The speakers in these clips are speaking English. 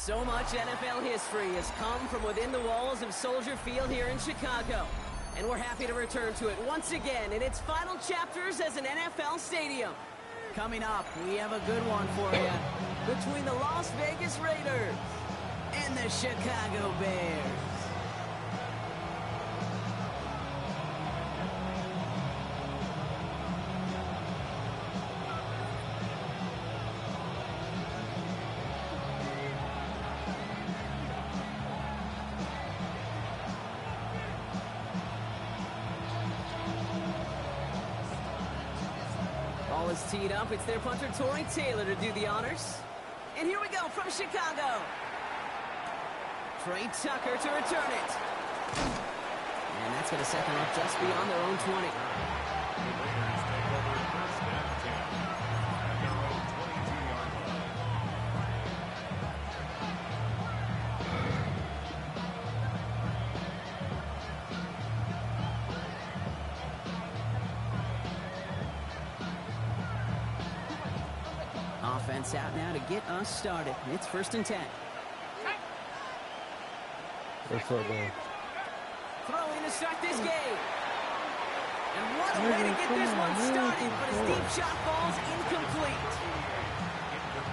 So much NFL history has come from within the walls of Soldier Field here in Chicago. And we're happy to return to it once again in its final chapters as an NFL stadium. Coming up, we have a good one for you between the Las Vegas Raiders and the Chicago Bears. Ball is teed up. It's their punter, Tory Taylor, to do the honors. And here we go from Chicago. Trey Tucker to return it. And that's going to set them up just beyond their own 20. Offense out now to get us started. It's 1st and 10. What's up, man? Throwing to start this game. And what a way to get this one started, but his deep shot falls incomplete.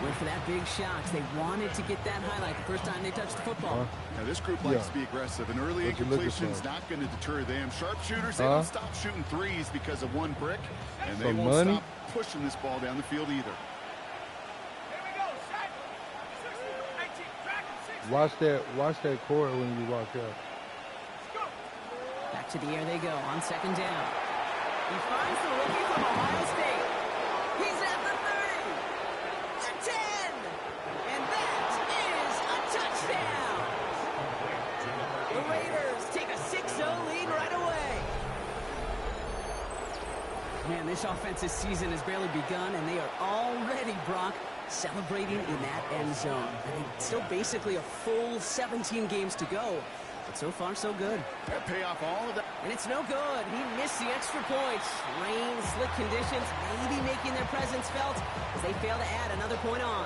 Went for that big shot. They wanted to get that highlight the first time they touched the football. Now, this group likes to be aggressive, and early incompletion is not going to deter them. Sharpshooters, they don't stop shooting threes because of one brick, and they won't stop pushing this ball down the field either. Watch that court when you walk up. Back to the air they go on 2nd down. He finds the rookie from Ohio State. He's at the 30, the 10, and that is a touchdown. The Raiders take a 6-0 lead right away. Man, this offensive season has barely begun, and they are already, Brock, celebrating in that end zone. I mean, still basically a full 17 games to go, but so far so good. That pay off all of that. And it's no good. He missed the extra points. Rain, slick conditions, maybe making their presence felt as they fail to add another point on.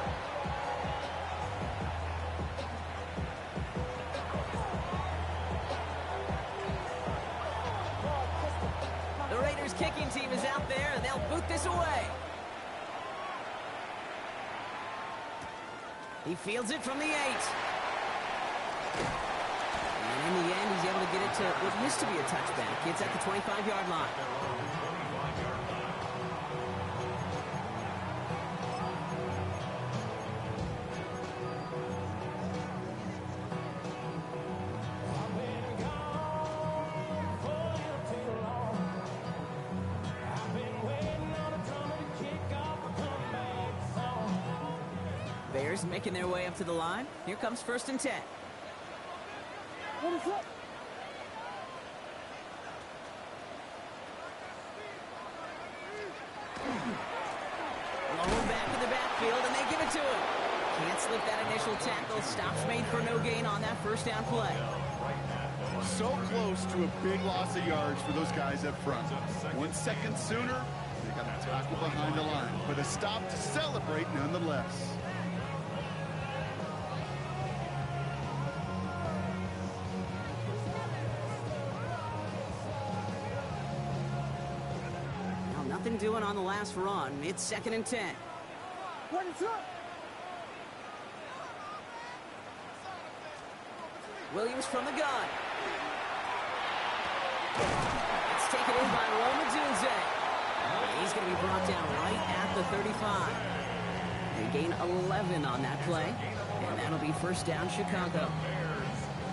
The Raiders kicking team is out there, and they'll boot this away. He fields it from the 8. And in the end, he's able to get it to what used to be a touchback. It's at the 25-yard line. Bears making their way up to the line. Here comes 1st and 10. What is up? Low back in the backfield, and they give it to him. Can't slip that initial tackle. Stops made for no gain on that 1st down play. So close to a big loss of yards for those guys up front. 1 second sooner, they got a tackle behind the line, but a stop to celebrate nonetheless. Nothing doing on the last run. It's 2nd and 10. What is up? Williams from the gun. It's taken in by Rome Odunze. He's going to be brought down right at the 35. They gain 11 on that play, and that'll be 1st down Chicago.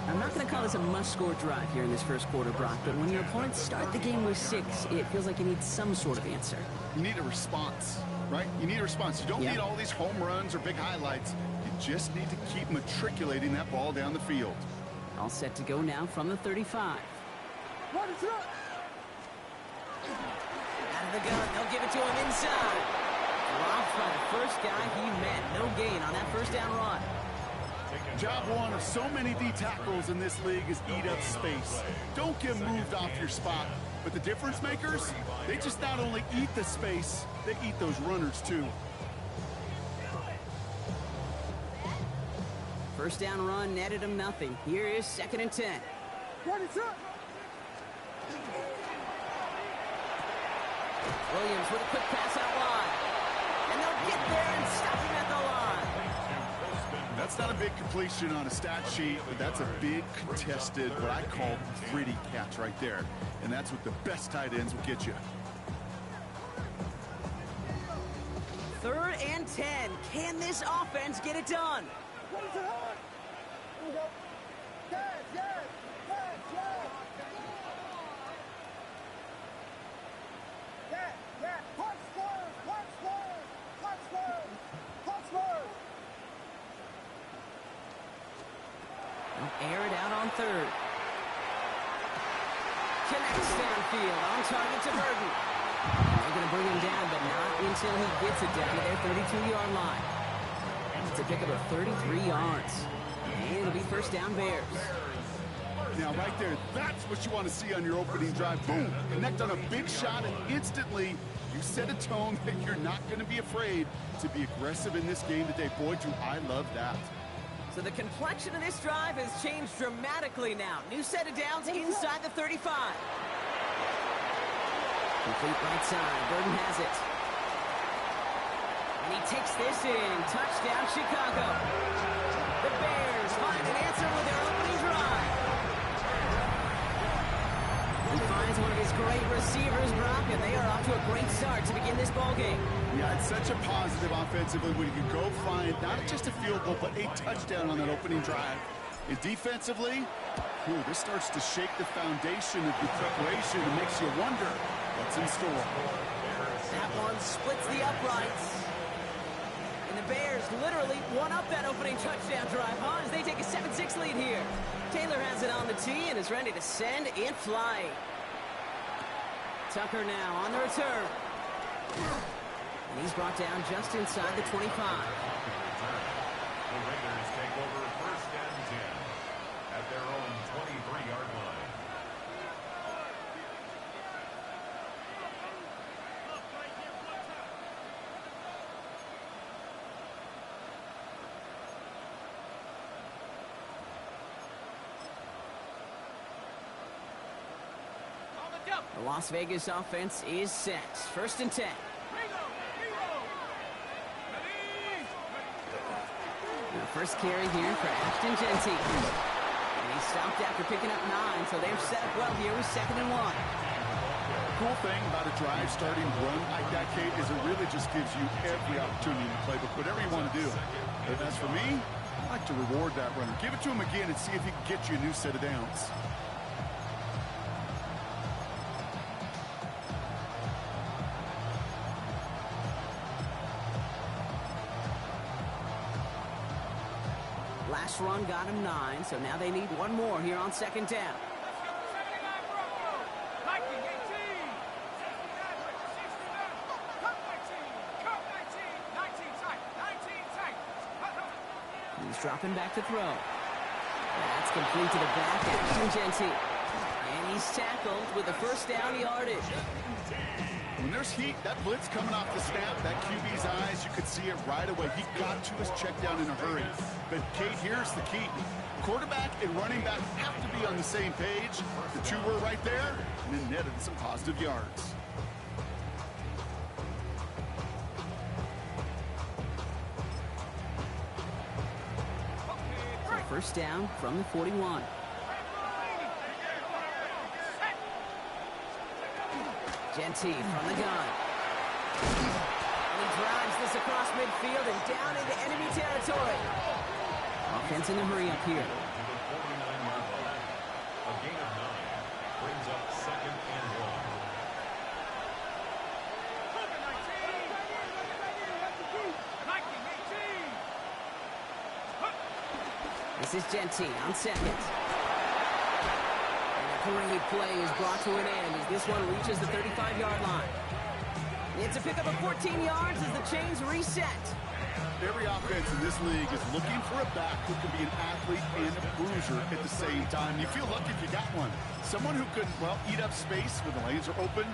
I'm not going to call this a must-score drive here in this 1st quarter, Brock, but when your opponents start the game with 6, it feels like you need some sort of answer. You need a response, right? You need a response. You don't need all these home runs or big highlights. You just need to keep matriculating that ball down the field. All set to go now from the 35. What is up? Out of the gun, they'll give it to him inside. Dropped by the first guy he met. No gain on that 1st down run. Job one of so many D tackles in this league is eat up space. Don't get moved off your spot. But the difference makers, they just not only eat the space, they eat those runners too. first down run netted him nothing. Here is 2nd and 10. What is up? Williams with a quick pass out wide. And they'll get there and stop him at the line. That's not a big completion on a stat sheet, but that's a big contested, what I call gritty catch right there. And that's what the best tight ends will get you. 3rd and 10. Can this offense get it done? What is it on? Here we go. Yes, yes, yes, yes. Yes, yes. Punch first, punch first, punch first, punch first. They'll air it out on 3rd. Connects downfield, on target to Burton. They're going to bring him down, but not until he gets it down to their 32-yard line. It's a pick up of 33 yards. And it'll be first down Bears. Now, right there, that's what you want to see on your opening drive. Boom! Connect on a big shot, and instantly you set a tone that you're not going to be afraid to be aggressive in this game today. Boy, do I love that. So the complexion of this drive has changed dramatically now. New set of downs inside the 35. Complete right side. Burton has it. And he takes this in. Touchdown, Chicago. The Bears find an answer with their opening drive. He finds one of his great receivers, Brock, and they are off to a great start to begin this ball game. Yeah, it's such a positive offensively when you can go find not just a field goal, but a touchdown on that opening drive. And defensively, this starts to shake the foundation of your preparation and makes you wonder what's in store. That one splits the uprights. And the Bears literally won up that opening touchdown drive, as they take a 7-6 lead here. Taylor has it on the tee and is ready to send and fly. Tucker now on the return. And he's brought down just inside the 25. The Raiders take over 1st and 10 at their own 23-yard line. The Las Vegas offense is set. 1st and 10. The first carry here for Ashton Jeanty. And he stopped after picking up 9, so they're set up well here with 2nd and 1. Cool thing about a drive starting run like that, Kate, is it really just gives you every opportunity in the playbook, whatever you want to do. But as for me, I like to reward that runner. Give it to him again and see if he can get you a new set of downs. Last run got him 9, so now they need one more here on 2nd down. He's dropping back to throw. That's complete to the back, Ashton Jeanty. And he's tackled with the first down yardage. When there's heat, that blitz coming off the snap, that QB's eyes, you could see it right away. He got to his check down in a hurry. But, Kate, here's the key. Quarterback and running back have to be on the same page. The two were right there, and then netted some positive yards. So first down from the 41. Jeanty from the gun. And he drives this across midfield and down into enemy territory. Offense in a hurry up here. To the 49-yard line. A gain of 9 brings up 2nd and 1. This is Jeanty on 2nd. Great play is brought to an end as this one reaches the 35-yard line. It's a pickup of 14 yards as the chains reset. Every offense in this league is looking for a back who can be an athlete and a bruiser at the same time. You feel lucky if you got one. Someone who can, well, eat up space when the lanes are open,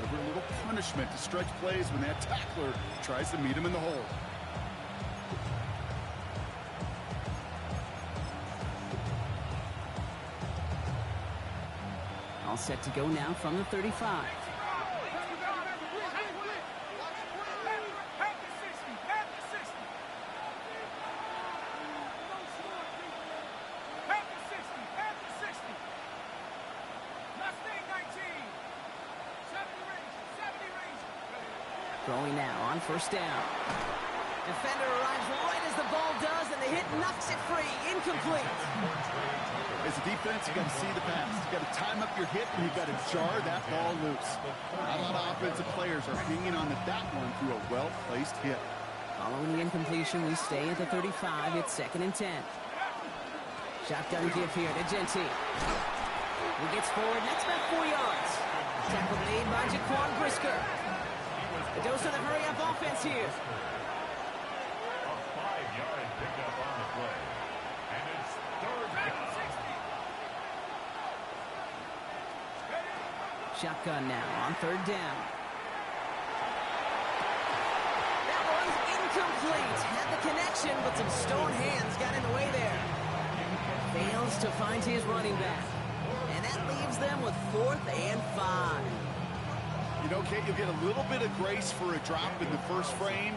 deliver a little punishment to stretch plays when that tackler tries to meet him in the hole. set to go now from the 35. Throwing now on first down. Defender arrives right as the ball does, and the hit knocks it free. Incomplete. As a defense, you got to see the pass. You got to time up your hit, and you got to jar that ball loose. Not a lot of offensive players are hanging on to that one through a well-placed hit. Following the incompletion, we stay at the 35. It's 2nd and 10. Shotgun give here to Genty. He gets forward, and that's about 4 yards. Tackle made by Jaquan Brisker. The dose of the hurry-up offense here. A 5-yard pickup on the play. And it's 3rd down. Shotgun now on 3rd down. That was incomplete. Had the connection, but some stone hands got in the way there. Fails to find his running back. And that leaves them with 4th and 5. You know, Kate, you'll get a little bit of grace for a drop in the first frame.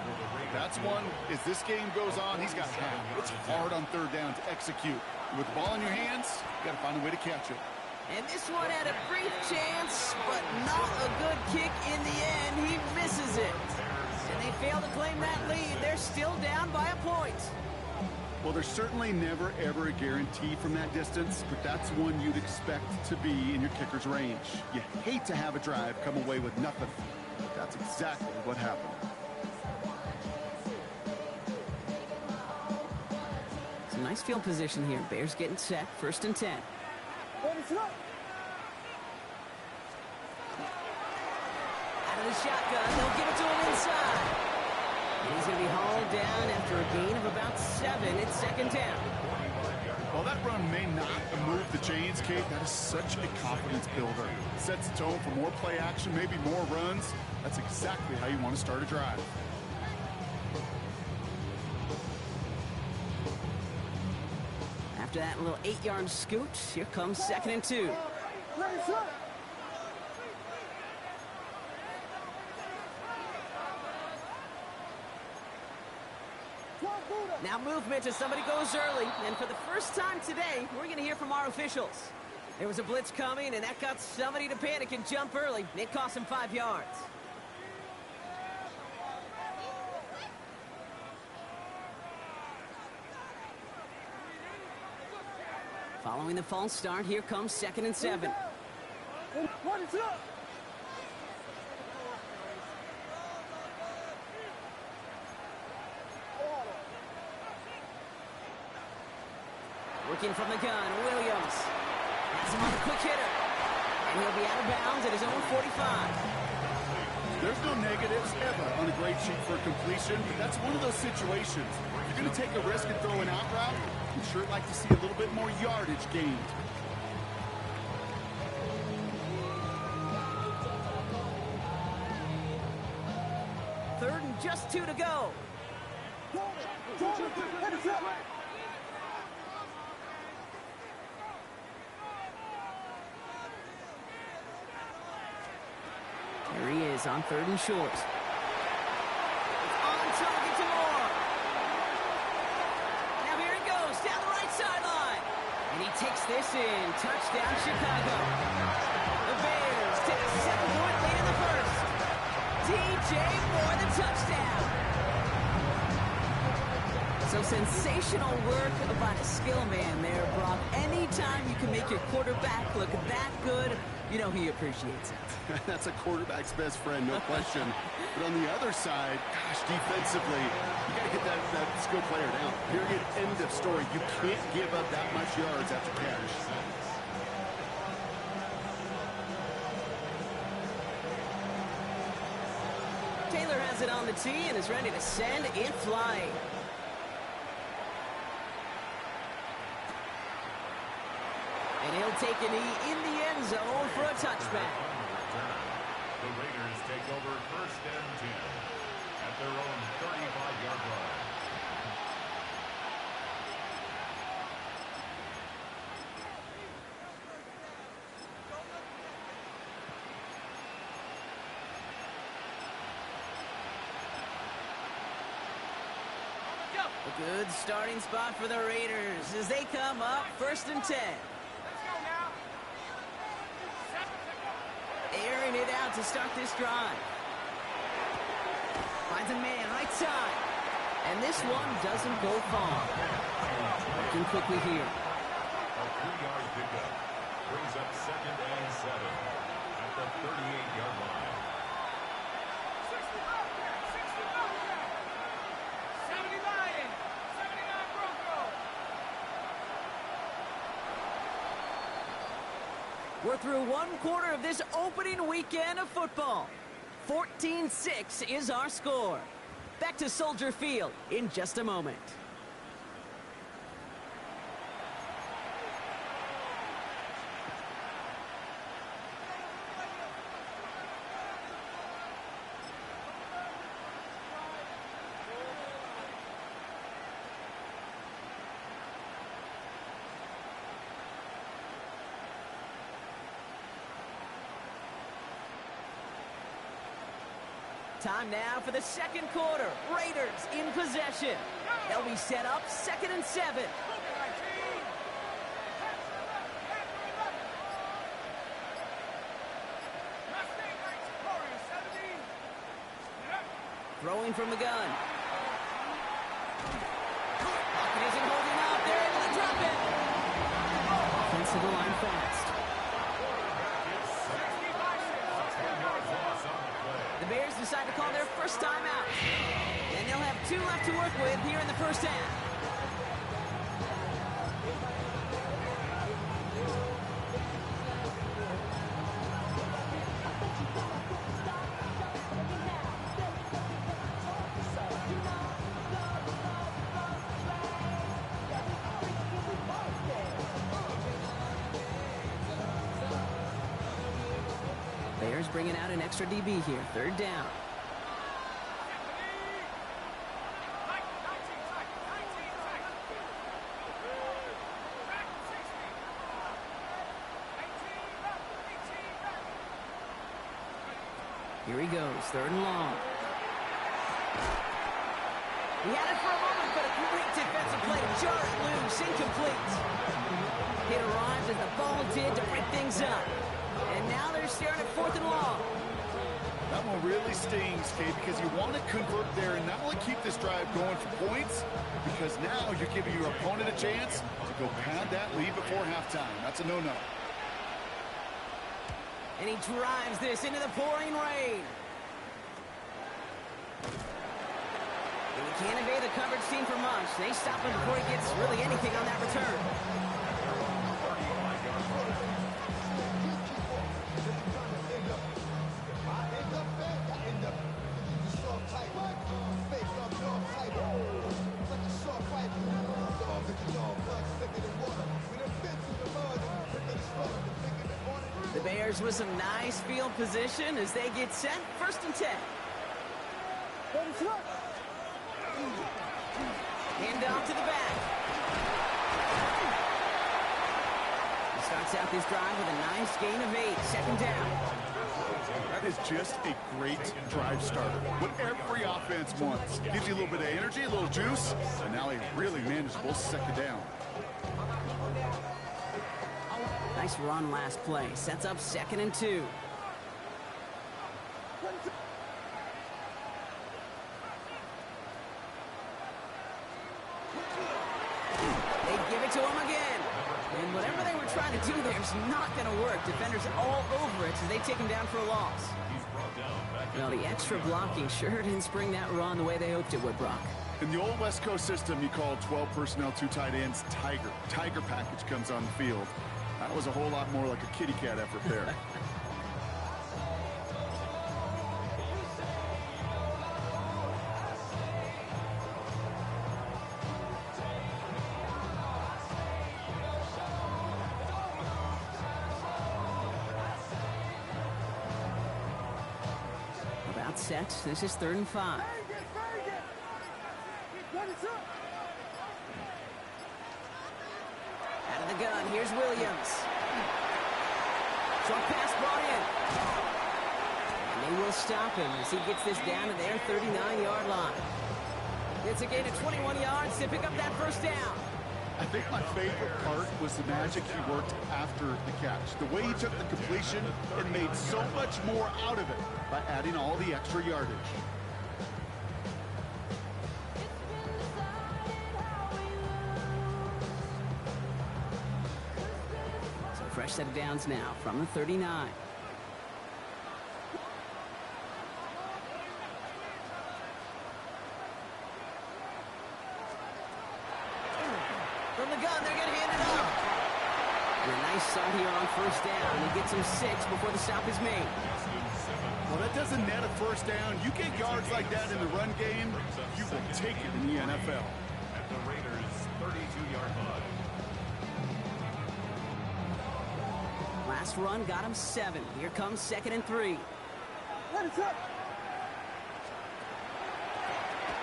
That's one, as this game goes on, he's got to have. It's hard on 3rd down to execute. With the ball in your hands, you got to find a way to catch it. And this one had a brief chance, but not a good kick in the end. He misses it. And they fail to claim that lead. They're still down by a point. Well, there's certainly never, ever a guarantee from that distance, but that's one you'd expect to be in your kicker's range. You hate to have a drive come away with nothing, but that's exactly what happened. Some nice field position here. Bears getting set. 1st and 10. Out of the shotgun, they'll give it to him inside. He's going to be hauled down after a gain of about 7. It's 2nd down. While that run may not move the chains, Kate, that is such a confidence builder. Sets the tone for more play action, maybe more runs. That's exactly how you want to start a drive. After that little 8-yard scoot, here comes 2nd and 2. Now movement as somebody goes early. And for the first time today, we're going to hear from our officials. There was a blitz coming, and that got somebody to panic and jump early. It cost him 5 yards. Following the false start, here comes 2nd and 7. Working from the gun, Williams. Has him on a quick hitter. And he'll be out of bounds at his own 45. There's no negatives ever on a grade sheet for completion, but that's one of those situations. If you're going to take a risk and throw an out route, you'd sure like to see a little bit more yardage gained. Third and just 2 to go. There he is on 3rd and short. On target to Moore. Now here he goes down the right sideline. And he takes this in. Touchdown, Chicago. The Bears take a 7-point lead in the first. DJ Moore, the touchdown. So sensational work by the skill man there, Brock. Anytime you can make your quarterback look that good, you know he appreciates it. That's a quarterback's best friend, no question. But on the other side, gosh, defensively, you got to get that skill player down. Period, end of story. You can't give up that much yards after catch. Taylor has it on the tee and is ready to send it flying. And he'll take a knee in the end zone for a touchback. The Raiders take over 1st and 10 at their own 35-yard line. A good starting spot for the Raiders as they come up 1st and 10. Airing it out to start this drive. Finds a man right side. And this one doesn't go far. Working quickly here. A 3-yard pickup brings up 2nd and 7 at the 38-yard line. 79 Broncos. We're through 1 quarter of this opening weekend of football. 14-6 is our score. Back to Soldier Field in just a moment. Time now for the 2nd quarter. Raiders in possession. They'll be set up 2nd and 7. Throwing from the gun. Pocket isn't holding up. They're able to drop it. Offensive line fast. The Bears decide to call their first time out. And they'll have 2 left to work with here in the first half. Bears bringing out an extra DB here. 3rd down. Here he goes. 3rd and long. He had it for a moment, but a great defensive play to jar it loose. Incomplete. It arrives as the ball did to break things up. And now they're staring at 4th and long. That one really stings, Kate, because you want to convert there and not only keep this drive going for points, because now you're giving your opponent a chance to go pad that lead before halftime. That's a no-no. And he drives this into the pouring rain. And he can't evade the coverage team for much. They stop him before he gets really anything on that return. The Bears with some nice field position as they get set. 1st and 10. Hand off to the back. He starts out this drive with a nice gain of 8. 2nd down. That is just a great drive starter. What every offense wants. Gives you a little bit of energy, a little juice, and now a really manageable 2nd down. Nice run last play. Sets up 2nd and 2. They give it to him again. And whatever they were trying to do there is not going to work. Defenders all over it as they take him down for a loss. Well, the extra blocking sure didn't spring that run the way they hoped it would, Brock. In the old West Coast system, you call 12 personnel, 2 tight ends, Tiger. Tiger package comes on the field. That was a whole lot more like a kitty cat effort there. About set. This is 3rd and 5. Out of the gun, here's Williams. Short pass brought in. And they will stop him as he gets this down to their 39-yard line. It's a gain of 21 yards to pick up that first down. I think my favorite part was the magic he worked after the catch. The way he took the completion and made so much more out of it by adding all the extra yardage. So fresh set of downs now from the 39. From the gun, they're going to hand it off. And a nice start here on first down. He gets him 6 before the stop is made. Well, that doesn't net a first down. You get yards like that in the run game, you will take it in the NFL. At the Raiders' 32-yard line. Last run got him 7. Here comes 2nd and 3.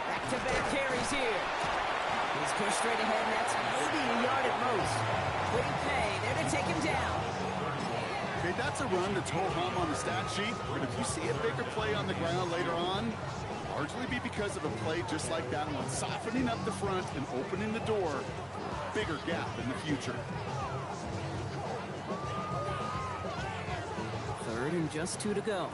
Back-to-back carries here. He's pushed straight ahead, and that's maybe a yard at most. Quick pay. There to take him down. Okay, that's a run that's ho-hum on the stat sheet, but if you see a bigger play on the ground later on, largely be because of a play just like that one, softening up the front and opening the door, bigger gap in the future. 3rd and just 2 to go.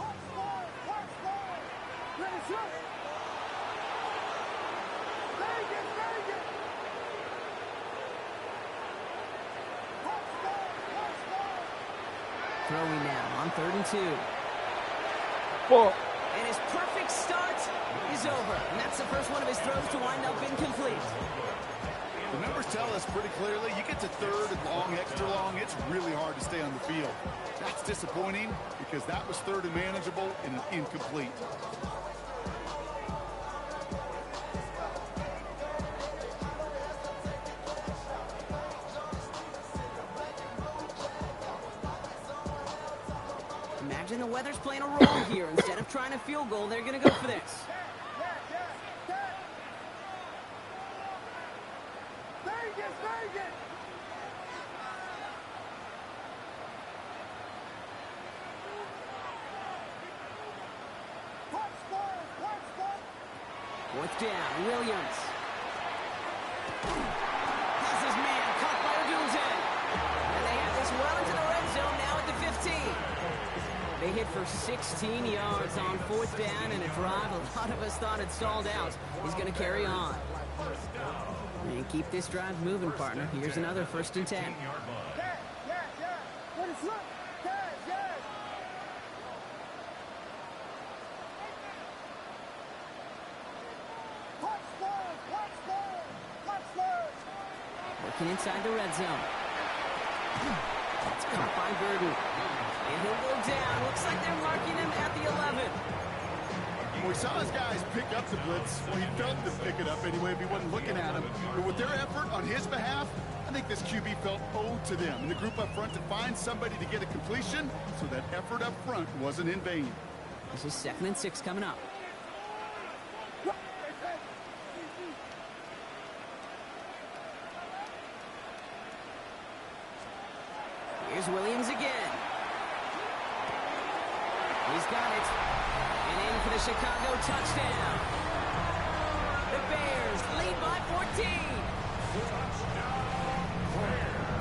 Throwing now on 3rd and 2. And his perfect start is over. And that's the first one of his throws to wind up incomplete. The numbers tell us pretty clearly, you get to 3rd and long, extra long, it's really hard to stay on the field. That's disappointing because that was 3rd and manageable and an incomplete. Imagine the weather's playing a role here. Instead of trying a field goal, they're going to go for this. Fourth down, Williams. Has his man caught by Odunze. And they have this well into the red zone now at the 15. They hit for 16 yards on 4th down and a drive a lot of us thought had stalled out. He's going to carry on. And keep this drive moving, partner. Here's another 1st and 10. Working inside the red zone. It's caught by Burden. And he'll go down. Looks like they're marking him at the 11. Well, we saw his guys pick up the blitz. Well, he felt them pick it up anyway if he wasn't looking at him. But with their effort on his behalf, I think this QB felt owed to them and the group up front to find somebody to get a completion, so that effort up front wasn't in vain. This is 2nd and 6 coming up. Here's Williams again. He's got it. And in for the Chicago touchdown. The Bears lead by 14.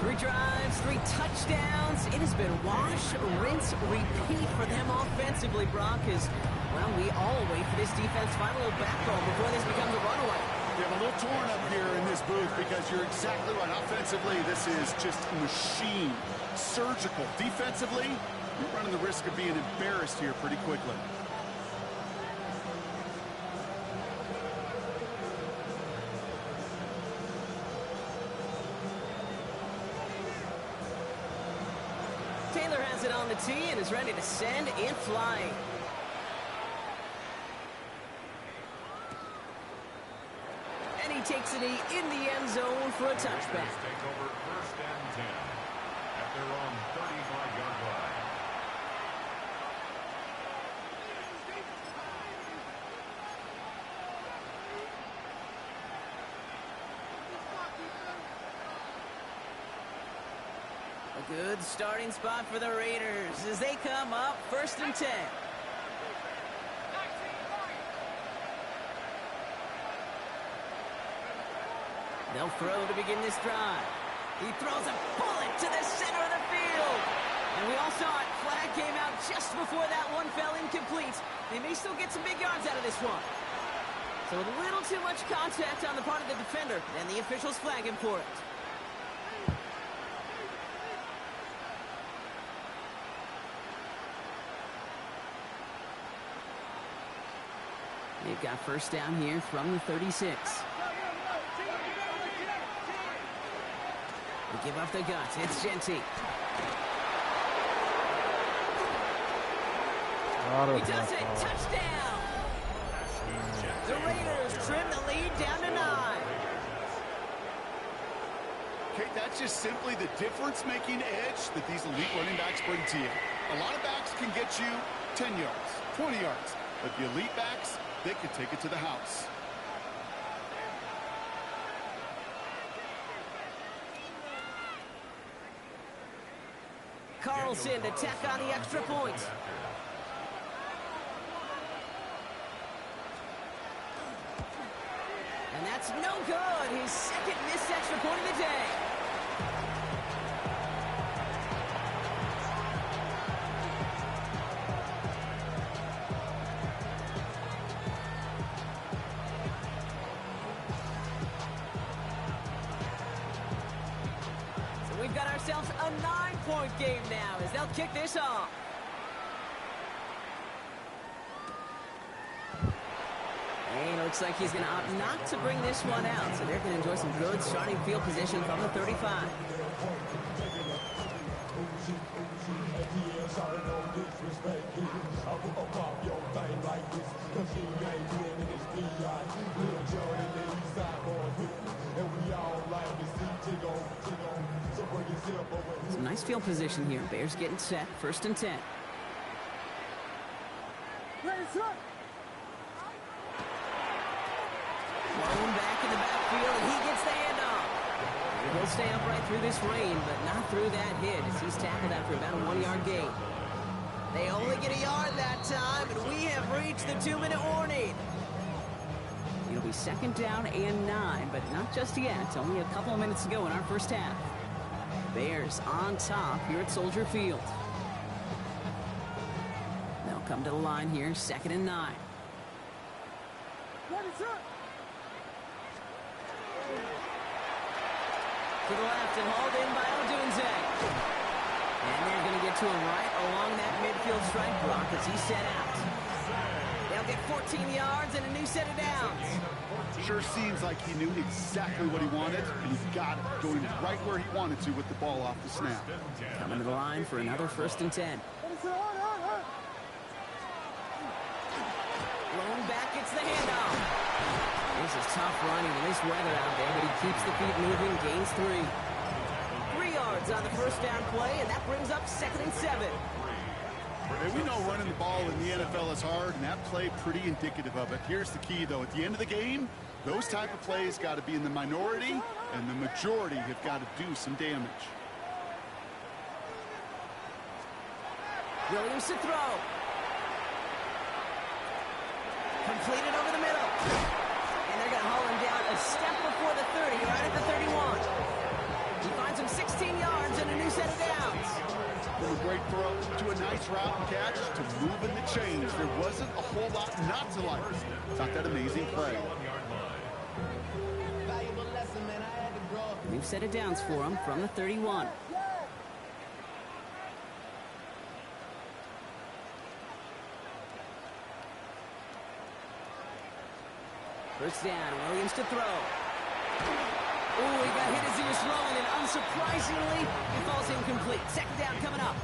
3 drives, 3 touchdowns. It has been wash, rinse, repeat for them offensively, Brock, as, well, we all wait for this defense to find a little backbone before this becomes a runaway. Yeah, I'm a little torn up here in this booth because you're exactly right. Offensively, this is just a machine. Surgical. Defensively, you're running the risk of being embarrassed here pretty quickly. Taylor has it on the tee and is ready to send it flying. And he takes it in the end zone for a touchback. Take over 1st and 10 at their own 35-yard line. A good starting spot for the Raiders as they come up 1st and 10. They'll throw to begin this drive. He throws a bullet to the center of the field. And we all saw it. Flag came out just before that one fell incomplete. They may still get some big yards out of this one. So a little too much contact on the part of the defender, and the officials flag him for it. They've got first down here from the 36. They give up the guts. It's Genty. He does it. Touchdown. The Raiders trim the lead down to 9. Okay, that's just simply the difference-making edge that these elite running backs bring to you. A lot of backs can get you 10 yards, 20 yards, but the elite backs, they can take it to the house. Carlson to tack on the extra point. And that's no good. His second missed extra point of the day. So we've got ourselves a 9-point game now as they'll kick this off. And it looks like he's going to opt not to bring this one out. So they're going to enjoy some good starting field position from the 35. Some nice field position here. Bears getting set. First and 10. Thrown back in the backfield, and he gets the handoff. He'll stay upright through this rain, but not through that hit as he's tackled after about a 1-yard gain. They only get a yard that time, and we have reached the 2-minute warning. It'll be second down and 9, but not just yet. Only a couple of minutes to go in our first half. Bears on top here at Soldier Field. They'll come to the line here, second and 9. To the left and hauled in by Odunze. And they're going to get to him right along that midfield strike block as he's set out. They'll get 14 yards and a new set of downs. Sure seems like he knew exactly what he wanted, and he got it, going right where he wanted to with the ball off the snap. Coming to the line for another first and 10. Blown back, gets the handoff. This is tough running in this weather out there, but he keeps the feet moving, gains 3. 3 yards on the first down play, and that brings up second and 7. And we know running the ball in the NFL is hard, and that play pretty indicative of it. Here's the key, though. At the end of the game, those type of plays got to be in the minority, and the majority have got to do some damage. Williams to throw. Completed over the middle. And they're going to haul him down a step before the 30, right at the 31. He finds him 16 yards and a new set of downs. From a great throw to a nice route and catch to move in the change. There wasn't a whole lot not to like. Not that amazing play. New set of downs for him from the 31. First down, Williams to throw. Ooh, he got hit as he was throwing, and unsurprisingly, he falls incomplete. Second down coming up.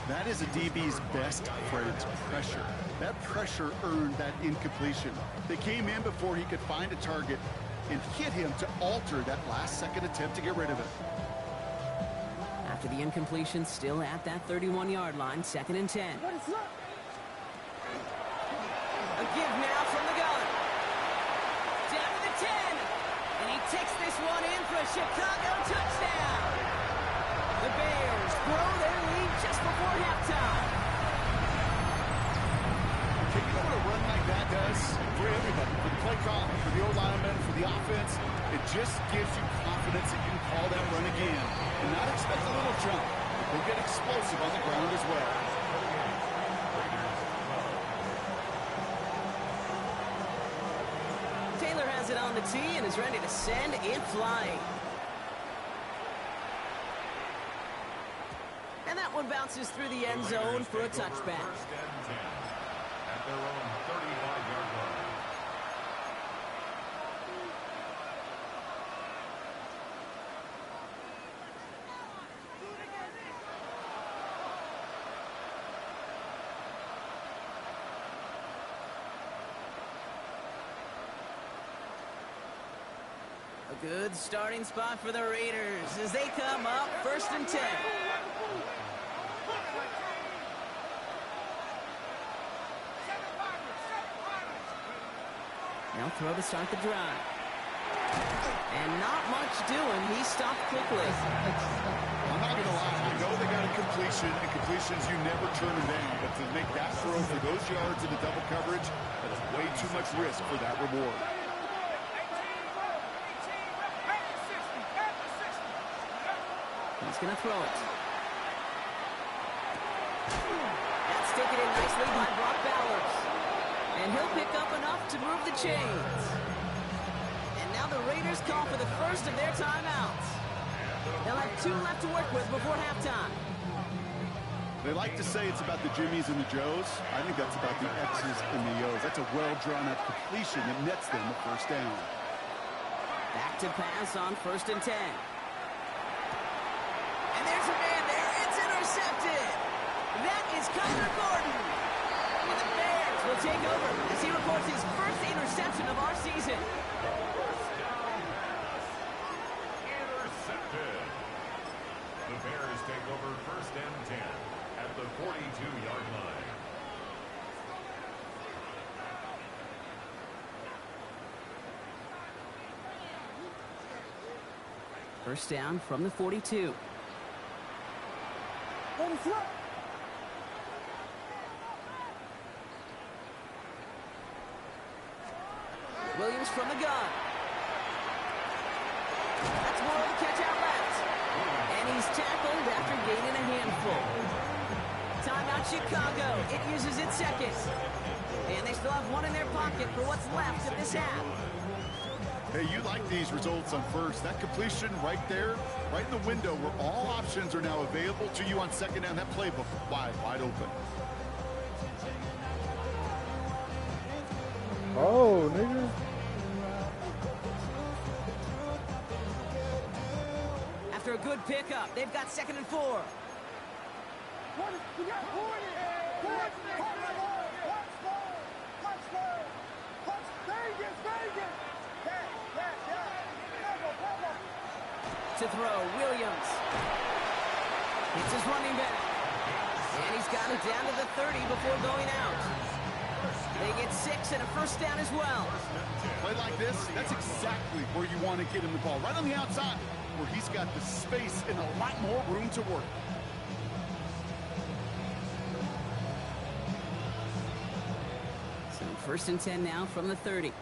That is a DB's best friend, pressure. That pressure earned that incompletion. They came in before he could find a target and hit him to alter that last-second attempt to get rid of it. After the incompletion, still at that 31-yard line, second and 10. A give now from the gun. Down to the 10. And he takes this one in for a Chicago touchdown. The Bears grow their lead just before halftime. You know what a run like that does for everybody, for the play call, for the O-lineman, for the offense? It just gives you confidence that you can call that run again and not expect a little jump. They'll get explosive on the ground as well. Taylor has it on the tee and is ready to send it flying. And that one bounces through the end zone for a touchback. First and 10 at their own 35-yard line. A good starting spot for the Raiders as they come up first and 10. Now throw to start the drive. And not much doing. He stopped quickly. I'm not going to lie. I know they got a completion, and completions you never turn them down. But to make that throw for those yards into double coverage, that is way too much risk for that reward. He's going to throw it. That's taken in nicely by Brock Bowers. And he'll pick up enough to move the chains. And now the Raiders call for the first of their timeouts. They'll have 2 left to work with before halftime. They like to say it's about the Jimmies and the Joes. I think that's about the X's and the O's. That's a well-drawn-up completion that nets them a first down. Back to pass on first and 10. And there's a man there. It's intercepted. That is Kyler Gordon. And the Bears will take over as he records his first interception of our season. Intercepted. The Bears take over first and 10 at the 42-yard line. First down from the 42. Williams from the gun. That's more of the catch out left. And he's tackled after gaining a handful. Timeout Chicago. It uses its second. And they still have one in their pocket for what's left of this half. Hey, you like these results on first. That completion right there, right in the window where all options are now available to you on second down. That playbook wide open. Oh, nigga. After a good pickup, they've got second and 4. To throw, Williams. It's his running back. And he's got it down to the 30 before going out. They get 6 and a first down as well. Play like this, that's exactly where you want to get him the ball. Right on the outside, where he's got the space and a lot more room to work. So first and 10 now from the 30.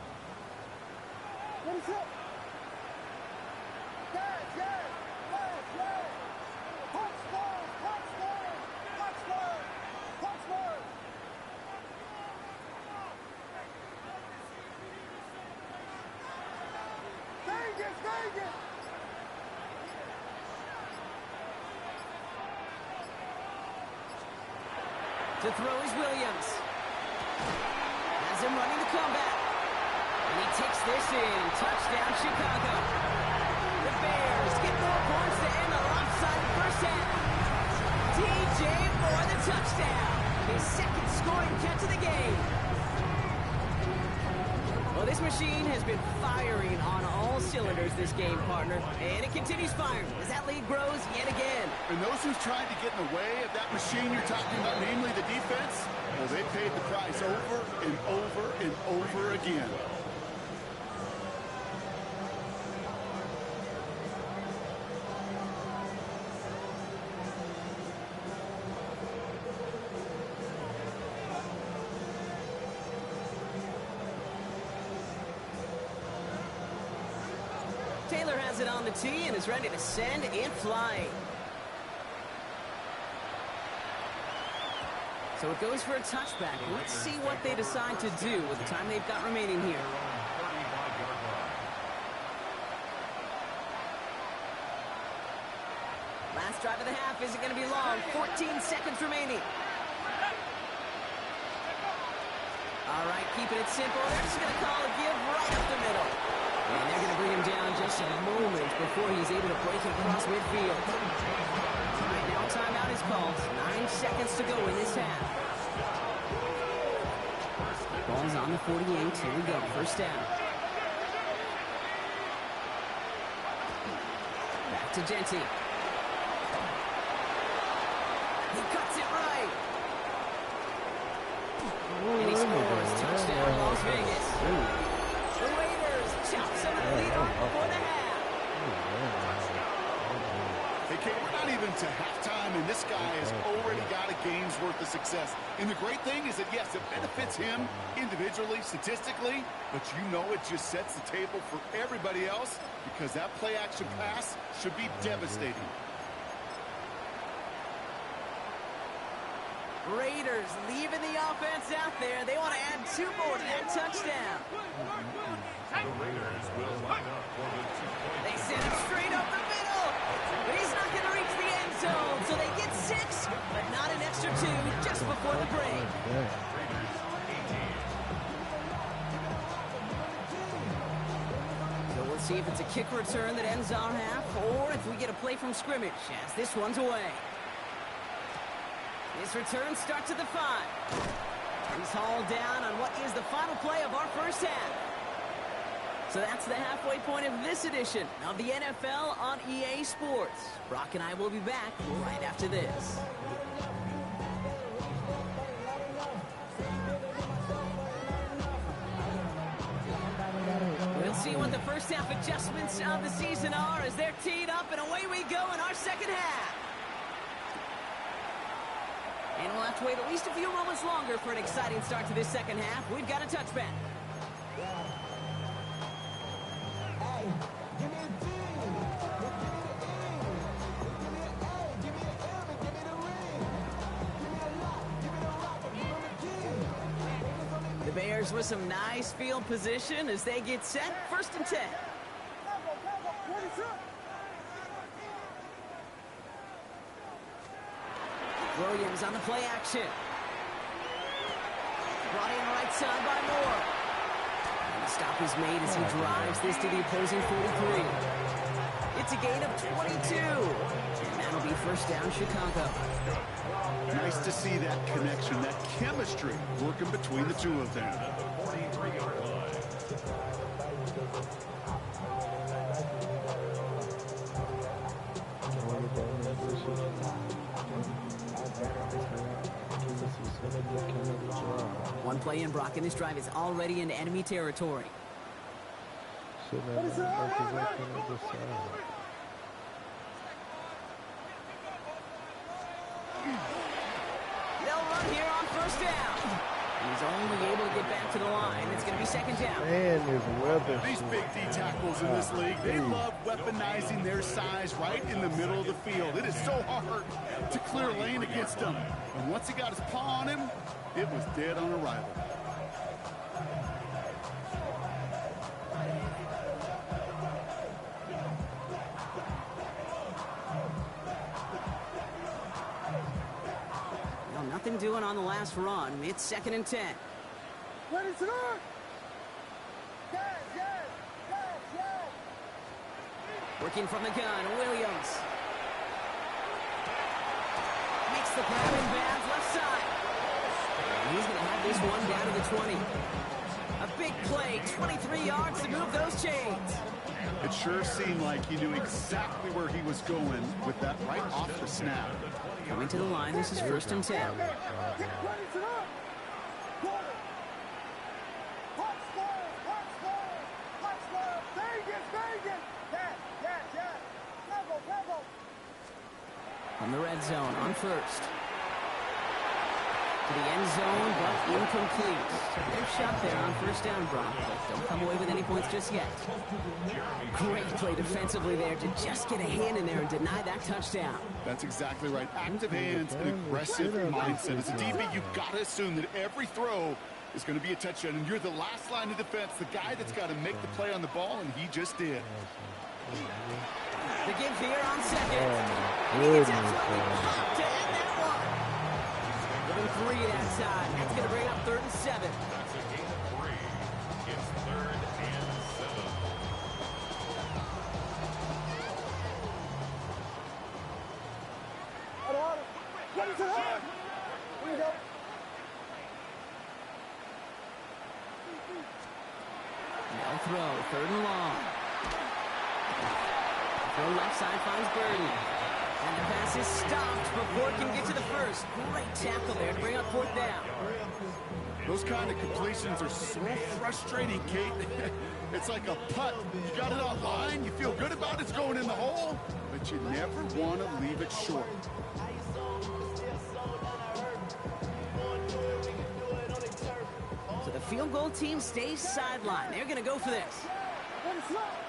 To throw is Williams. Has him running the comeback. And he takes this in. Touchdown, Chicago. The Bears get more points to end the lopsided first half. DJ Moore the touchdown. His second scoring catch of the game. Well, this machine has been firing on all cylinders this game, partner. And it continues firing as that lead grows yet again. And those who's trying to get in the way of that machine you're talking about, namely the defense, well, they paid the price over and over and over again. has it on the tee and is ready to send it flying. So it goes for a touchback. Let's see what they decide to do with the time they've got remaining here. Last drive of the half isn't going to be long. 14 seconds remaining. All right, keeping it simple. They're just going to call a give right up the middle. And they're going to bring him down just a moment before he's able to break across midfield. All right, now timeout is called. 9 seconds to go in this half. Ball's on the 48. Here we go. First down. Back to Genty. He cuts it right. And he scores. Touchdown, Las Vegas. The Raiders chop some of the lead off before the half. Hey, Kate, we're not even to halftime, and this guy has already got a game's worth of success. And the great thing is that, yes, it benefits him individually, statistically, but you know it just sets the table for everybody else because that play-action pass should be devastating. Raiders leaving the offense out there. They want to add 2 more to that touchdown. The Raiders will line up for the 2-point. They send it straight up the middle. But he's not going to reach the end zone. So they get 6, but not an extra 2 just before the break. So we'll see if it's a kick return that ends our half or if we get a play from scrimmage as this one's away. This return starts at the 5. He's hauled down on what is the final play of our first half. So that's the halfway point of this edition of the NFL on EA Sports. Brock and I will be back right after this. We'll see what the first half adjustments of the season are as they're teed up, and away we go in our second half. And we'll have to wait at least a few moments longer for an exciting start to this second half. We've got a touchback. The Bears with some nice field position as they get set. 1st and 10. Williams on the play action. Brought in right side by Moore. And the stop is made as he drives this to the opposing 43. It's a gain of 22. And that'll be first down, Chicago. Nice to see that connection, that chemistry working between the two of them. At the 43-yard line. One play in, Brock, and this drive is already in enemy territory. They'll run here on first down. He's only able to get back to the line. It's going to be second down. Man, there's weather. These big D tackles in this league, they love weaponizing their size right in the middle of the field. It is so hard to clear lane against them. And once he got his paw on him, it was dead on arrival. Well, nothing doing on the last run. It's 2nd and 10. Ready to run! Yes, yes, yes, yes! Working from the gun, Williams. Makes the grab in bounds left side. And he's going to have this one down to the 20. A big play, 23 yards to move those chains. It sure seemed like he knew exactly where he was going with that right off the snap. Coming to the line, this is 1st and 10. Ready to run! Touchdown! Vegas, Vegas! Yes, yes, yes! Level, level! From the red zone on 1st. for the end zone, but incomplete. Took their shot there on first down, Brock, but don't come away with any points just yet. Great play defensively there to just get a hand in there and deny that touchdown. That's exactly right. Active hands and aggressive mindset. As a DB, you've got to assume that every throw is going to be a touchdown, and you're the last line of defense, the guy that's got to make the play on the ball, and he just did. The give here on second. And he gets absolutely popped to end that one. Within 3 that time. That's going to bring up 3rd and 7. That's a gain of 3. It's 3rd and 7. Get it to the head. Here we go. No throw. 3rd and long. Throw left side finds Burden. And the pass is stopped before it can get to the first. Great tackle there to bring up 4th down. Those kind of completions are so frustrating, Kate. It's like a putt. You got it on line, you feel good about it's going in the hole, but you never want to leave it short. So the field goal team stays sidelined. They're going to go for this. Let it slide.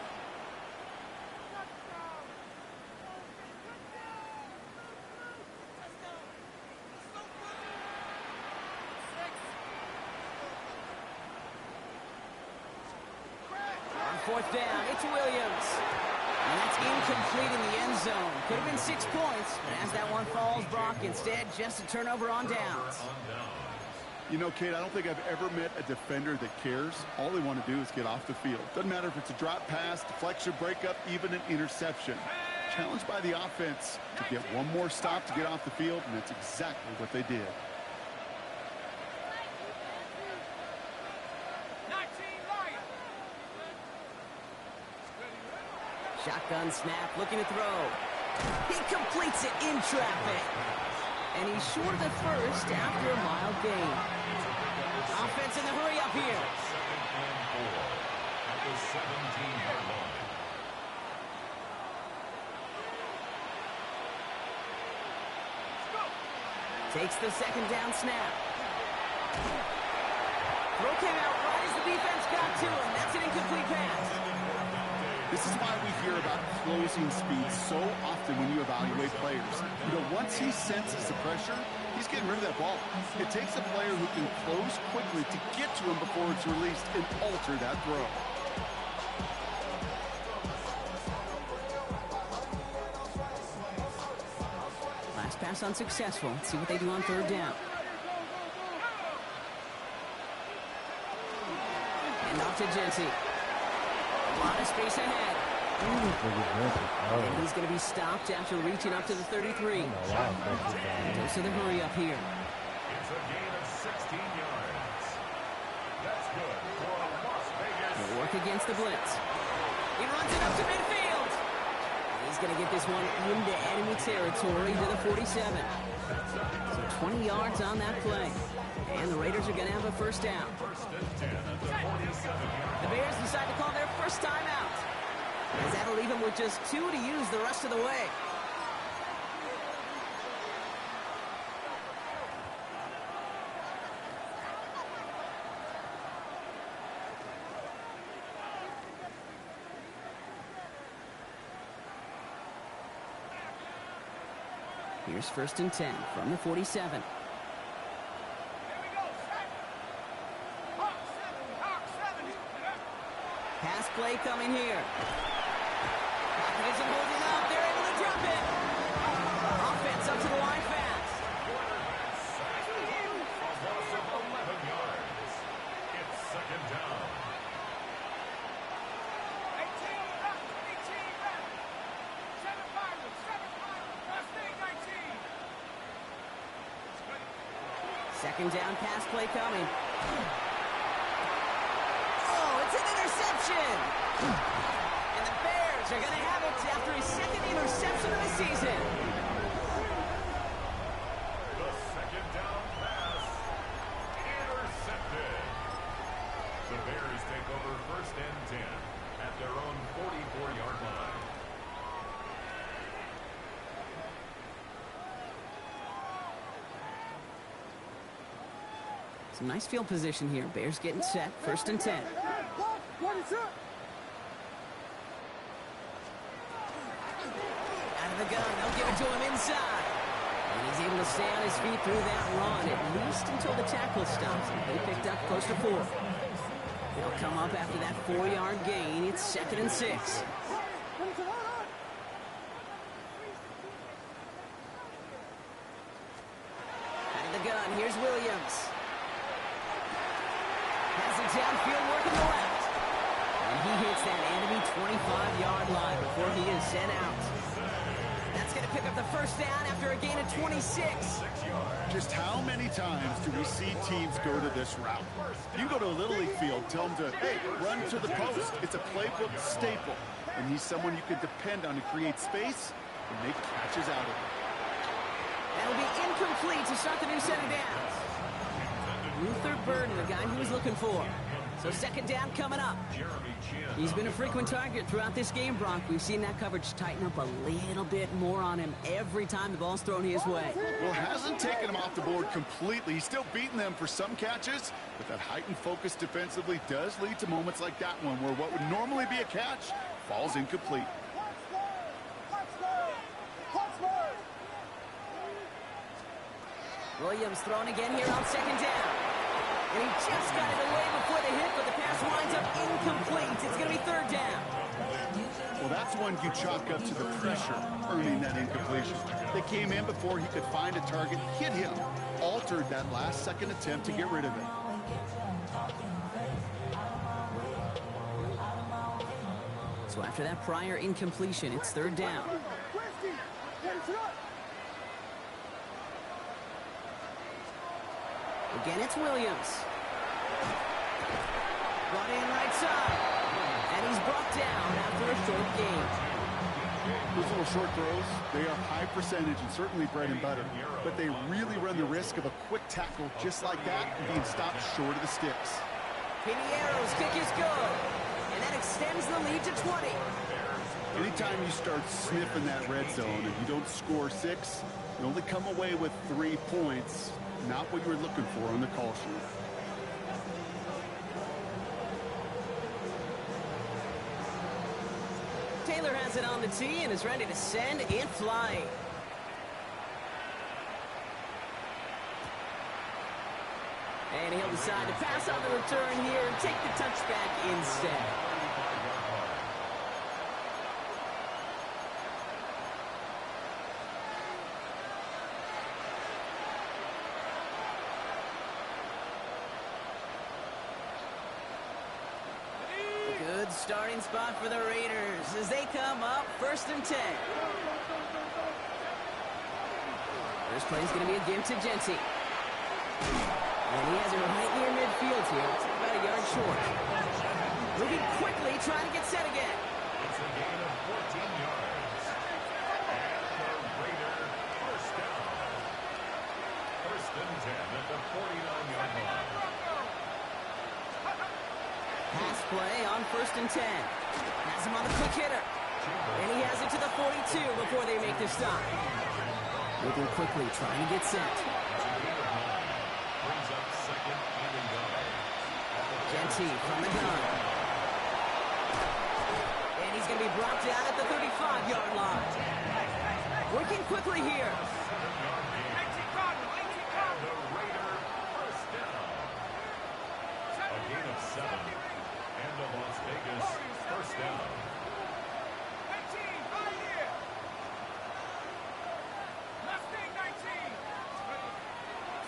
On 4th down, it's Williams. And that's incomplete in the end zone. Could have been 6 points, but as that one falls, Brock, instead, just a turnover on downs. You know, Kate, I don't think I've ever met a defender that cares. All they want to do is get off the field. Doesn't matter if it's a drop pass, deflection, breakup, even an interception. Challenged by the offense to get one more stop to get off the field, and that's exactly what they did. Shotgun snap, looking to throw. He completes it in traffic. And he's short of the first after a mild gain. Offense in the hurry up here. 2nd and 4 at the 17-yard line. Takes the 2nd down snap. Throw came out right as the defense got to him. That's an incomplete pass. This is why we hear about closing speed so often when you evaluate players. You know, once he senses the pressure, he's getting rid of that ball. It takes a player who can close quickly to get to him before it's released and alter that throw. Last pass unsuccessful. Let's see what they do on 3rd down. And off to Jency. A lot of space ahead. And he's going to be stopped after reaching up to the 33. Goes to the hurry up here. It's a gain of 16 yards. That's good for Las Vegas. He'll work against the blitz. He runs it up to midfield. He's going to get this one into enemy territory to the 47. So 20 yards on that play. And the Raiders are going to have a first down. 1st and 10 at the 47-yard The Bears decide to call their first timeout, as that'll leave them with just 2 to use the rest of the way. Here's 1st and 10 from the 47. Pass play coming here. Pocket isn't holding up. They're able to drop it. Offense up to the line fast. A loss of 11 yards. It's 2nd down. 2nd down pass play coming. Oh, it's an interception. And the Bears are going to have it after his 2nd interception of the season. The 2nd down pass intercepted. The Bears take over 1st and 10 at their own 44-yard line. Some nice field position here. Bears getting set. 1st and 10. Block, what is up? Out of the gun. They'll give it to him inside. And he's able to stay on his feet through that run, at least until the tackle stops him. He picked up close to 4. They'll come up after that 4-yard gain. It's 2nd and 6. Out of the gun. Here's Williams. Has it downfield, working the left. And he hits that enemy 25-yard line before he is sent out. That's going to pick up the 1st down after a gain of 26. Just how many times do we see teams go to this route? You go to a Little League field, tell them to, hey, run to the post. It's a playbook staple. And he's someone you can depend on to create space and make catches out of it. That'll be incomplete to start the new set of downs. Luther Burden, the guy he was looking for. So 2nd down coming up. He's been a frequent target throughout this game, Brock. We've seen that coverage tighten up a little bit more on him every time the ball's thrown his way. Well, hasn't taken him off the board completely. He's still beating them for some catches, but that heightened focus defensively does lead to moments like that one where what would normally be a catch falls incomplete. Williams thrown again here on 2nd down. And he just got it away before the hit, but the pass winds up incomplete. It's going to be 3rd down. Well, that's one you chalk up to the pressure earning that incompletion. They came in before he could find a target, hit him, altered that last-second attempt to get rid of it. So after that prior incompletion, it's 3rd down. Again, it's Williams. Brought in right side. And he's brought down after a short gain. Those little short throws, they are high percentage and certainly bread and butter. But they really run the risk of a quick tackle just like that and being stopped short of the sticks. Pinheiro's kick is good. And that extends the lead to 20. Anytime you start sniffing that red zone and you don't score 6, you only come away with 3 points. Not what you were looking for on the call sheet. Taylor has it on the tee and is ready to send it flying. And he'll decide to pass on the return here and take the touchback instead. Good starting spot for the Raiders as they come up 1st and 10. First play is going to be a give to Genty. And he has it right near midfield here. It's about a yard short. Moving quickly, trying to get set again. It's a gain of 14 yards. And the Raider 1st down. 1st and 10 at the 49-yard line. Pass play on 1st and 10. Has him on the quick hitter. And he has it to the 42 before they make the stop. Moving quickly, trying to get set. Brings up 2nd and goal. Genty from the gun. And he's going to be brought down at the 35-yard line. Working quickly here. And the Raider 1st down. A gain of 7. And the Las Vegas 1st down.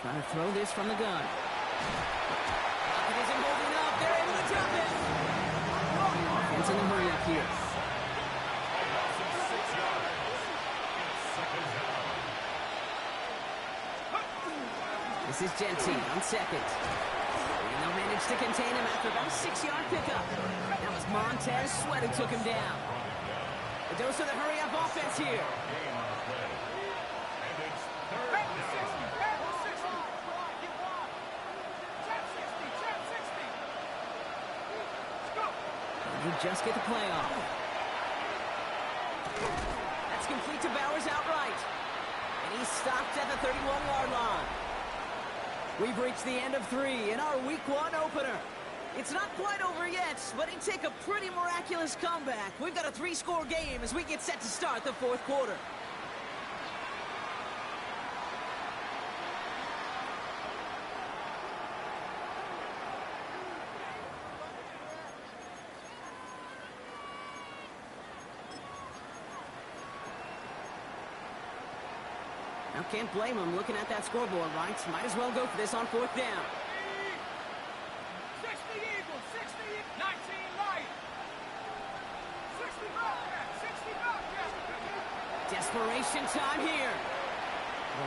Trying to throw this from the gun. It isn't holding up. They're able to drop it. Offense in the hurry up here. Loss of 6 yards. It's 2nd down. This is Genty on 2nd. And they'll manage to contain him after about a 6-yard pickup. That was Montez Sweat who took him down. A dose of the hurry-up offense here. Game on the play. And it's 3rd down. You just get the play off. That's complete to Bowers outright. And he's stopped at the 31-yard line. We've reached the end of 3 in our Week 1 opener. It's not quite over yet, but it take a pretty miraculous comeback. We've got a 3-score game as we get set to start the 4th quarter. Now, can't blame him looking at that scoreboard, right? Might as well go for this on 4th down. 60 Eagles, 60, 19 Light. 60 Bobcat, 60 Bobcat. Desperation time here.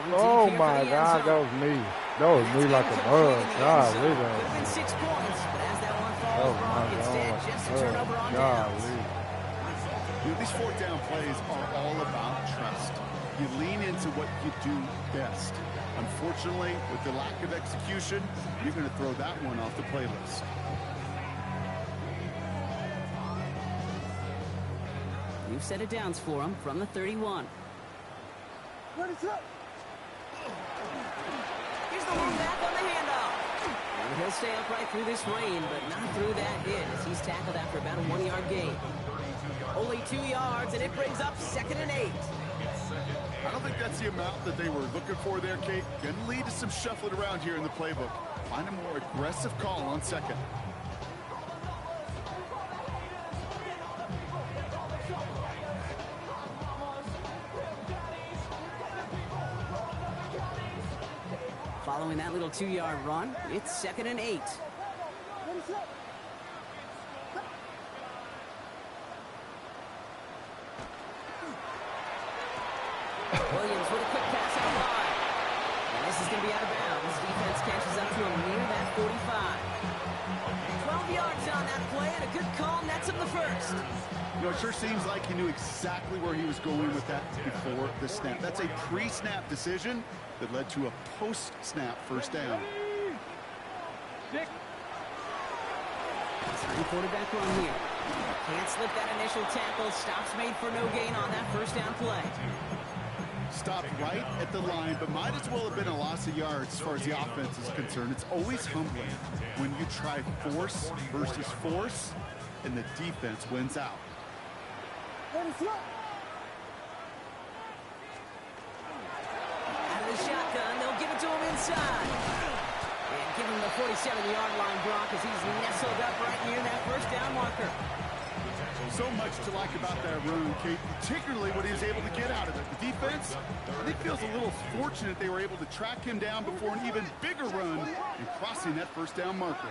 Going Oh deep here for my the end God, zone. that was me. That was me like a bug. God, Could have been 6 points, but as that one falls, Oh Brock my instead God. just a turnover on downs. You know, these 4th down plays are all about trust. You lean into what you do best. Unfortunately, with the lack of execution, you're going to throw that one off the playlist. New set of downs for him from the 31. Ready, set. Here's the one back on the handoff. And he'll stay upright through this rain, but not through that hit as he's tackled after about a 1-yard gain. Only 2 yards, and it brings up 2nd and 8. I don't think that's the amount that they were looking for there, Kate. Going to lead to some shuffling around here in the playbook. Find a more aggressive call on 2nd. Following that little 2-yard run, it's 2nd and 8. Ready, set. Williams with a quick pass out wide. And this is going to be out of bounds. Defense catches up to him near that 45. 12 yards on that play, and a good call nets him the first. You know, it sure seems like he knew exactly where he was going with that before the snap. That's a pre-snap decision that led to a post-snap first down. Starting quarterback run here. Can't slip that initial tackle. Stops made for no gain on that first down play. Stopped right at the line, but might as well have been a loss of yards as far as the offense is concerned. It's always humbling when you try force versus force, and the defense wins out. Ready, set. Out of the shotgun, they'll give it to him inside. And give him the 47-yard line, Brock, as he's nestled up right near that first down marker. So much to like about that run, Kate, particularly what he was able to get out of it. The defense, I think, feels a little fortunate they were able to track him down before an even bigger run and crossing that first down marker.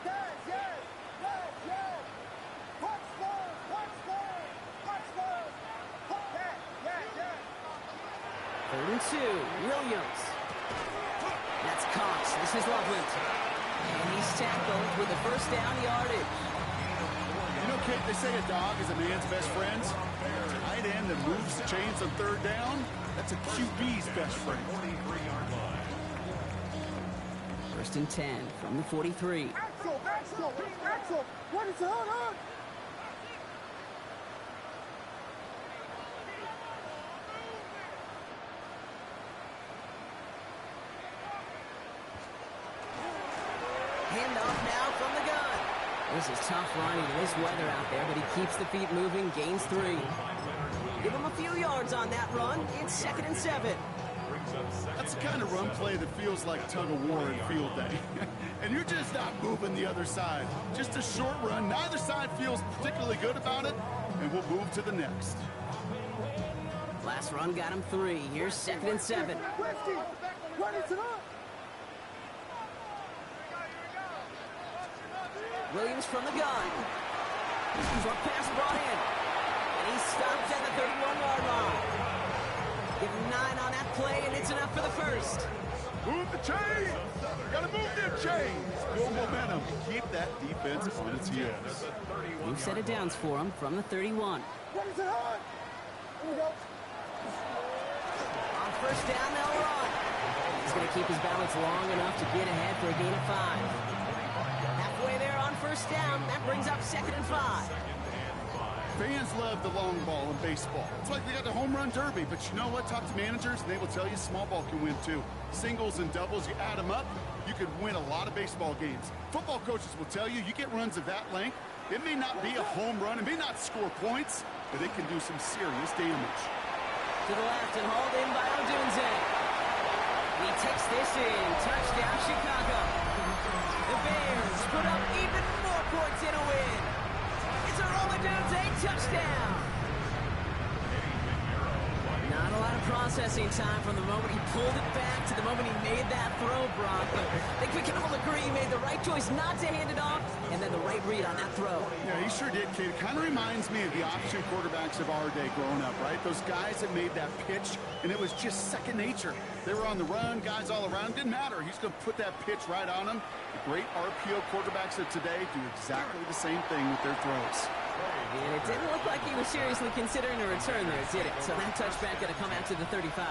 Yes, yes, yes, yes. Touchdown, touchdown, touchdown. Touchdown, yes, yes. 3rd and 2, Williams. That's Cox. This is Loveland. And he's tackled with the first down yardage. You know, Kate, they say a dog is a man's best friend. Tight end that moves the chains on 3rd down, that's a QB's best friend. 1st and 10 from the 43. Axel, Axel, Axel. Ready, set, on. Handoff now from the gun. This is tough running in this weather out there, but he keeps the feet moving, gains 3. Give him a few yards on that run. It's 2nd and 7. That's the kind of run play that feels like tug-of-war in field day. And you're just not moving the other side. Just a short run. Neither side feels particularly good about it, and we'll move to the next. Last run got him 3. Here's 2nd and 7. Ready, set. Williams from the gun. Short pass brought in. And he stops at the 31-yard line. Give him 9 on that play, and it's enough for the first. Move the chains! Gotta move them chains! Build momentum. Keep that defense on its heels. New set of downs for him from the 31. Ready, set, on. Here we go. On first down, they'll run. He's going to keep his balance long enough to get ahead for a gain of 5. Halfway there on first down, that brings up 2nd and 5. Fans love the long ball in baseball. It's like they got the home run derby, but you know what? Talk to managers, and they will tell you small ball can win too. Singles and doubles, you add them up, you could win a lot of baseball games. Football coaches will tell you, you get runs of that length, it may not be a home run, it may not score points, but it can do some serious damage. To the left and hauled in by Odunze. He takes this in. Touchdown, Chicago. The Bears put up even more points in a win. It's a Odunze touchdown. Not a lot of processing time from the moment he pulled it back to the moment he made that throw, Brock. But I think we can all agree he made the right choice not to hand it off, and then the right read on that throw. Yeah, he sure did, kid. It kind of reminds me of the option quarterbacks of our day growing up, right? Those guys that made that pitch, and it was just second nature. They were on the run, guys all around. Didn't matter. He's going to put that pitch right on them. The great RPO quarterbacks of today do exactly the same thing with their throws. And it didn't look like he was seriously considering a return there, did it? So that touchback going to come out to the 35.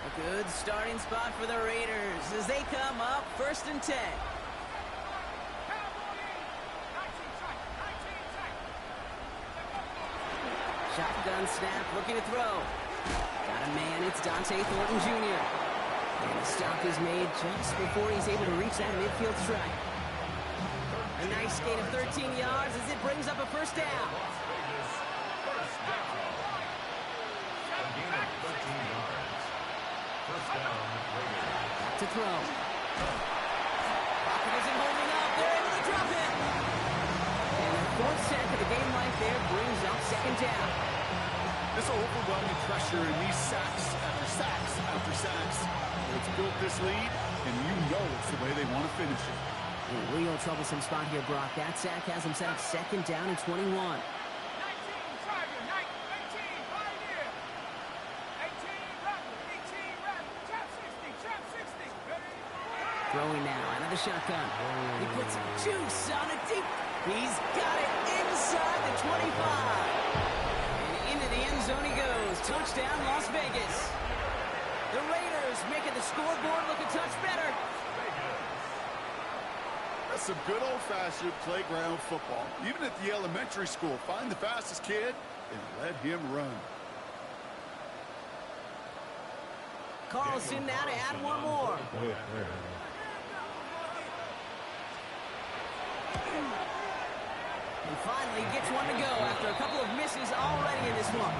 A good starting spot for the Raiders as they come up 1st and 10. Shotgun snap, looking to throw. Got a man, it's Dante Thornton Jr. And the stop is made just before he's able to reach that midfield strike. A nice gain of 13 yards as it brings up a first down. To throw. Pocket isn't holding up. They're able to drop it. And the 4th sack of the game right there brings up 2nd down. This overwhelming pressure in these sacks after sacks after sacks. It's built this lead, and you know it's the way they want to finish it. A real troublesome spot here, Brock. That sack has him set up 2nd down and 21. Throwing now, another shotgun. He puts some juice on it deep. He's got it inside the 25. And into the end zone he goes. Touchdown, Las Vegas. The Raiders making the scoreboard look a touch better. That's some good old-fashioned playground football. Even at the elementary school, find the fastest kid and let him run. Carlson now to add one more. And finally gets one to go after a couple of misses already in this one.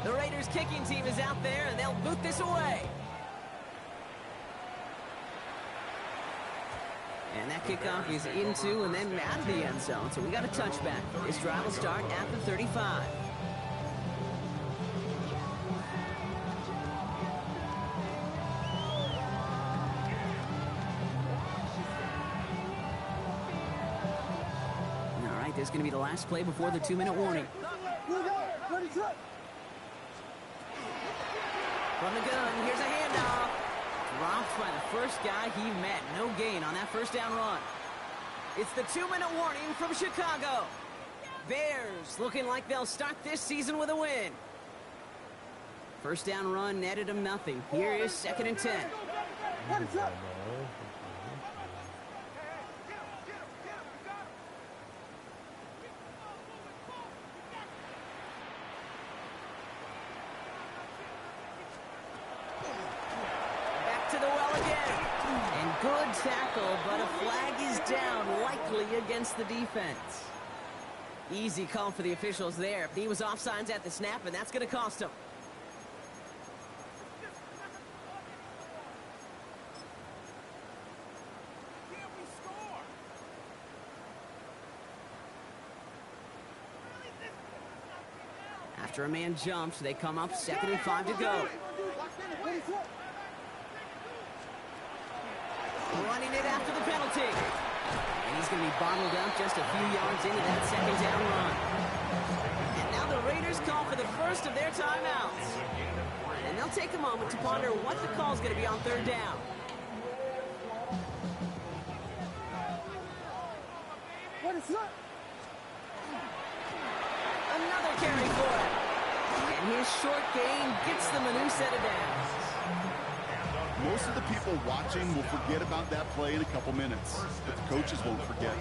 The Raiders kicking team is out there and they'll boot this away. And that kickoff is into and then out of the end zone. So we got a touchback. This drive will start at the 35. All right, this is going to be the last play before the 2-minute warning. From the gun, here's a handoff. Dropped by the first guy he met. No gain on that first down run. It's the 2-minute warning from Chicago. Bears looking like they'll start this season with a win. First down run netted them nothing. Here is 2nd and 10. To the well again. And good tackle, but a flag is down, likely against the defense. Easy call for the officials there. He was offsides at the snap, and that's going to cost him. After a man jumps, they come up 2nd and 5 to go. Running it after the penalty. And he's going to be bottled up just a few yards into that second down run. And now the Raiders call for the first of their timeouts. And they'll take a moment to ponder what the call is going to be on third down. What is that? Another carry for him. And his short gain gets them a new set of downs. Most of the people watching will forget about that play in a couple minutes, but the coaches won't forget.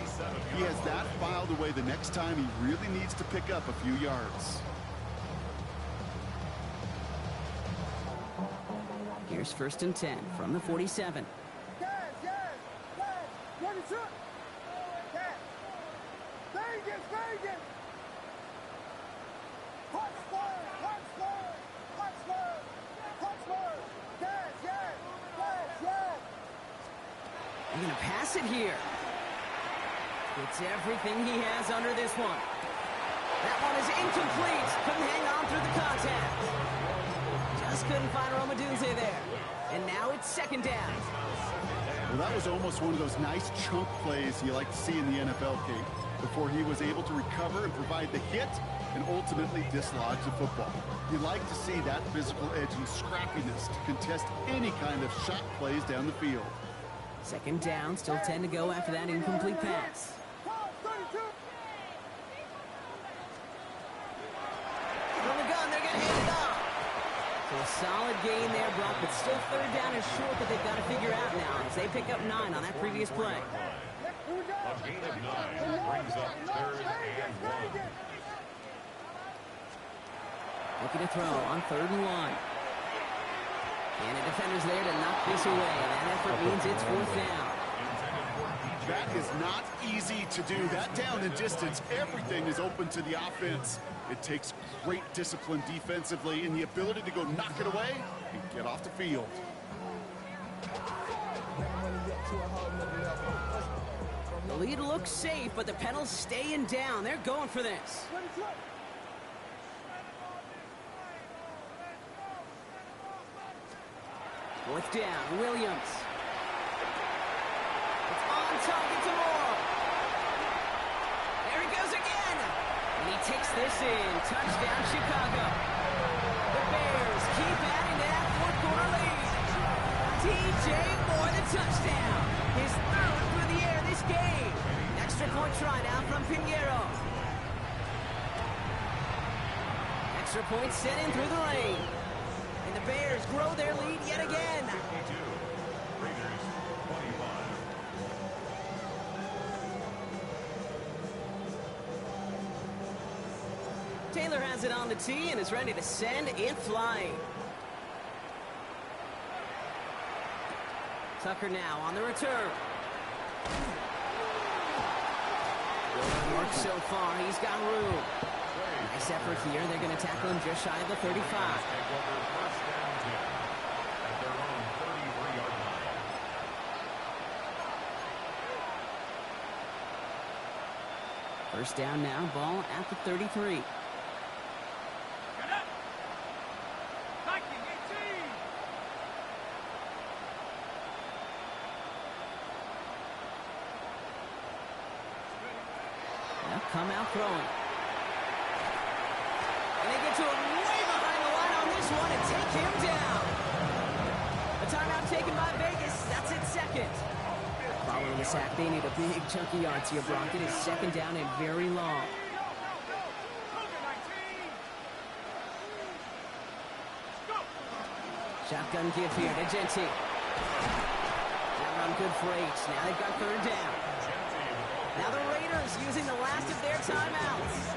He has that filed away the next time he really needs to pick up a few yards. Here's 1st and 10 from the 47. Yes, what is that? Yes. Vegas. Hotspur. Yes. They're going to pass it here. It's everything he has under this one. That one is incomplete. Couldn't hang on through the contact. Just couldn't find Romadunze there. And now it's 2nd down. Well, that was almost one of those nice chunk plays you like to see in the NFL, Kate, before he was able to recover and provide the hit and ultimately dislodge the football. You like to see that physical edge and scrappiness to contest any kind of shot plays down the field. 2nd down, still 10 to go after that incomplete pass. From the gun, they're going to hand it off. So a solid gain there, Brock, but still 3rd down is short that they've got to figure out now as they pick up 9 on that previous play. A gain of 9 brings up 3rd and 1. Looking to throw on 3rd and 1. And the defender's there to knock this away. That effort means it's 4th down. That is not easy to do. That down and distance, everything is open to the offense. It takes great discipline defensively and the ability to go knock it away and get off the field. The lead looks safe, but the Penals staying down. They're going for this. 4th down, Williams. It's on target to Moore. There he goes again. And he takes this in. Touchdown, Chicago. The Bears keep adding to that 4th quarter lead. DJ Moore, the touchdown. His 3rd through the air this game. Extra point try now from Pinheiro. Extra point sent in through the lane. And the Bears grow their lead yet again. 52. Raiders 25. Taylor has it on the tee and is ready to send it flying. Tucker now on the return. Good work so far. He's got room. Nice effort here. They're going to tackle him just shy of the 35. Take over 1st and 10 at their own 33-yard line. First down now, ball at the 33. They'll come out throwing. And they get to him way behind the line on this one and take him down. A timeout taken by Vegas. That's its 2nd. Following the sack, they need a big chunky yards here, Brock. It is 2nd down and very long. Shotgun give here to Genty. That run good for 8. Now they've got 3rd down. Now the Raiders using the last of their timeouts.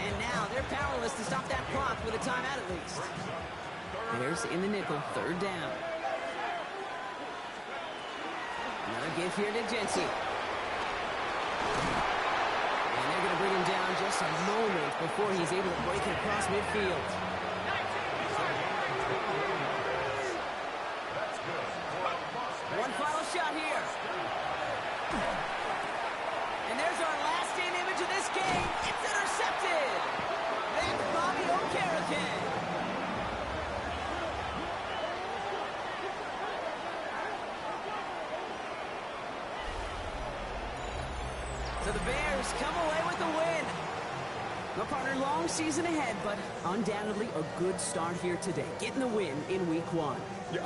And now they're powerless to stop that clock with a timeout at least. Bears in the nickel, 3rd down. Another give here to Genty. And they're going to bring him down just a moment before he's able to break it across midfield. One final shot here. And there's our last in image of this game. It's intercepted. That's Bobby Okereke. So the Bears come away with the win. No, partner, long season ahead, but undoubtedly a good start here today, getting the win in week 1. Yeah,